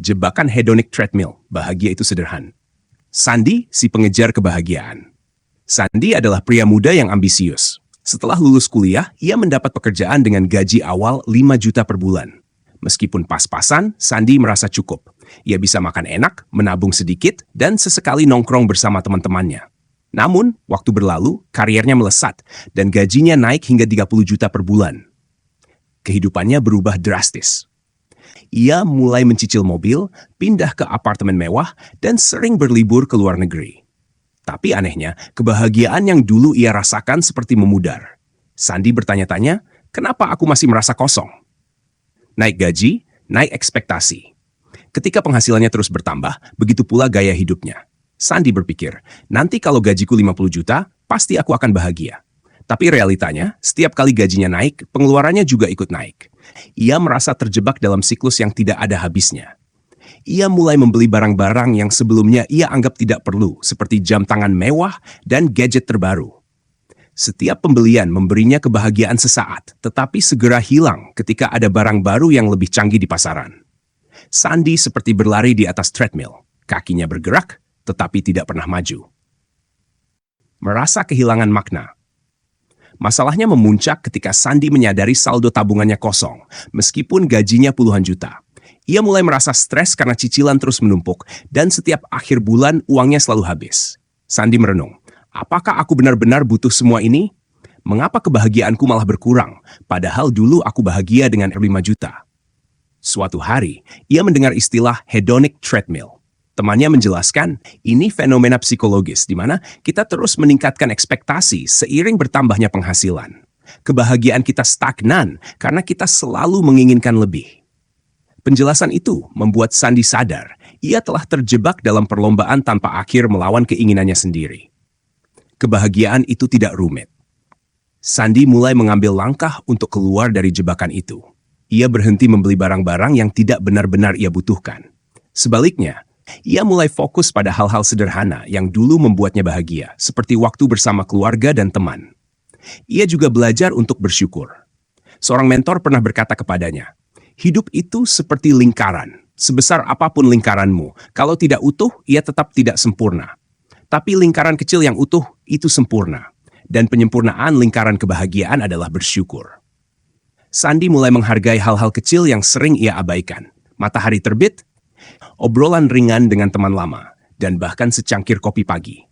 Jebakan hedonic treadmill, bahagia itu sederhana. Sandy, si pengejar kebahagiaan. Sandy adalah pria muda yang ambisius. Setelah lulus kuliah, ia mendapat pekerjaan dengan gaji awal 5 juta per bulan. Meskipun pas-pasan, Sandy merasa cukup. Ia bisa makan enak, menabung sedikit, dan sesekali nongkrong bersama teman-temannya. Namun, waktu berlalu, kariernya melesat, dan gajinya naik hingga 30 juta per bulan. Kehidupannya berubah drastis. Ia mulai mencicil mobil, pindah ke apartemen mewah, dan sering berlibur ke luar negeri. Tapi anehnya, kebahagiaan yang dulu ia rasakan seperti memudar. Sandy bertanya-tanya, kenapa aku masih merasa kosong? Naik gaji, naik ekspektasi. Ketika penghasilannya terus bertambah, begitu pula gaya hidupnya. Sandy berpikir, nanti kalau gajiku 50 juta, pasti aku akan bahagia. Tapi realitanya, setiap kali gajinya naik, pengeluarannya juga ikut naik. Ia merasa terjebak dalam siklus yang tidak ada habisnya. Ia mulai membeli barang-barang yang sebelumnya ia anggap tidak perlu, seperti jam tangan mewah dan gadget terbaru. Setiap pembelian memberinya kebahagiaan sesaat, tetapi segera hilang ketika ada barang baru yang lebih canggih di pasaran. Sandy seperti berlari di atas treadmill, kakinya bergerak, tetapi tidak pernah maju. Merasa kehilangan makna. Masalahnya memuncak ketika Sandy menyadari saldo tabungannya kosong, meskipun gajinya puluhan juta. Ia mulai merasa stres karena cicilan terus menumpuk, dan setiap akhir bulan uangnya selalu habis. Sandy merenung, apakah aku benar-benar butuh semua ini? Mengapa kebahagiaanku malah berkurang, padahal dulu aku bahagia dengan 5 juta? Suatu hari, ia mendengar istilah hedonic treadmill. Temannya menjelaskan, ini fenomena psikologis di mana kita terus meningkatkan ekspektasi seiring bertambahnya penghasilan. Kebahagiaan kita stagnan karena kita selalu menginginkan lebih. Penjelasan itu membuat Sandy sadar ia telah terjebak dalam perlombaan tanpa akhir melawan keinginannya sendiri. Kebahagiaan itu tidak rumit. Sandy mulai mengambil langkah untuk keluar dari jebakan itu. Ia berhenti membeli barang-barang yang tidak benar-benar ia butuhkan. Sebaliknya, ia mulai fokus pada hal-hal sederhana yang dulu membuatnya bahagia, seperti waktu bersama keluarga dan teman. Ia juga belajar untuk bersyukur. Seorang mentor pernah berkata kepadanya, hidup itu seperti lingkaran. Sebesar apapun lingkaranmu, kalau tidak utuh, ia tetap tidak sempurna. Tapi lingkaran kecil yang utuh, itu sempurna. Dan penyempurnaan lingkaran kebahagiaan adalah bersyukur. Sandy mulai menghargai hal-hal kecil yang sering ia abaikan. Matahari terbit, obrolan ringan dengan teman lama, dan bahkan secangkir kopi pagi.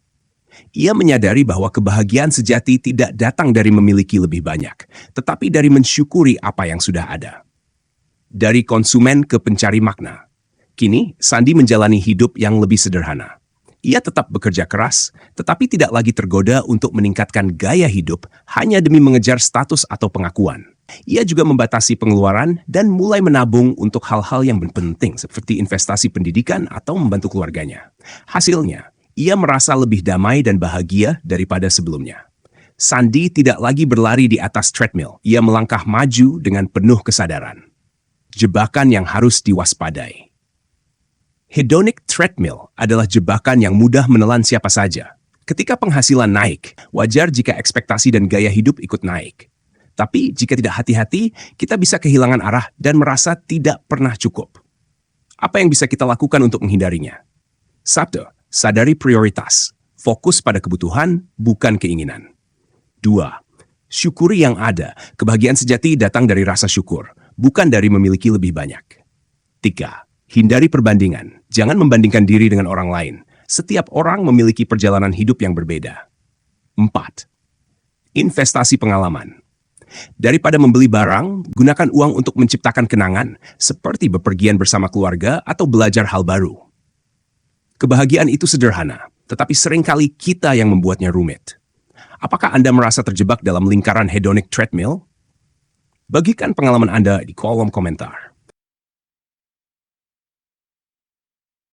Ia menyadari bahwa kebahagiaan sejati tidak datang dari memiliki lebih banyak, tetapi dari mensyukuri apa yang sudah ada. Dari konsumen ke pencari makna. Kini, Sandy menjalani hidup yang lebih sederhana. Ia tetap bekerja keras, tetapi tidak lagi tergoda untuk meningkatkan gaya hidup hanya demi mengejar status atau pengakuan. Ia juga membatasi pengeluaran dan mulai menabung untuk hal-hal yang penting seperti investasi pendidikan atau membantu keluarganya. Hasilnya, ia merasa lebih damai dan bahagia daripada sebelumnya. Sandy tidak lagi berlari di atas treadmill. Ia melangkah maju dengan penuh kesadaran. Jebakan yang harus diwaspadai. Hedonic treadmill adalah jebakan yang mudah menelan siapa saja. Ketika penghasilan naik, wajar jika ekspektasi dan gaya hidup ikut naik. Tapi jika tidak hati-hati, kita bisa kehilangan arah dan merasa tidak pernah cukup. Apa yang bisa kita lakukan untuk menghindarinya? 1. Sadari prioritas. Fokus pada kebutuhan, bukan keinginan. 2. Syukuri yang ada. Kebahagiaan sejati datang dari rasa syukur, bukan dari memiliki lebih banyak. 3. Hindari perbandingan. Jangan membandingkan diri dengan orang lain. Setiap orang memiliki perjalanan hidup yang berbeda. 4. Investasi pengalaman. Daripada membeli barang, gunakan uang untuk menciptakan kenangan, seperti bepergian bersama keluarga atau belajar hal baru. Kebahagiaan itu sederhana, tetapi seringkali kita yang membuatnya rumit. Apakah Anda merasa terjebak dalam lingkaran hedonic treadmill? Bagikan pengalaman Anda di kolom komentar.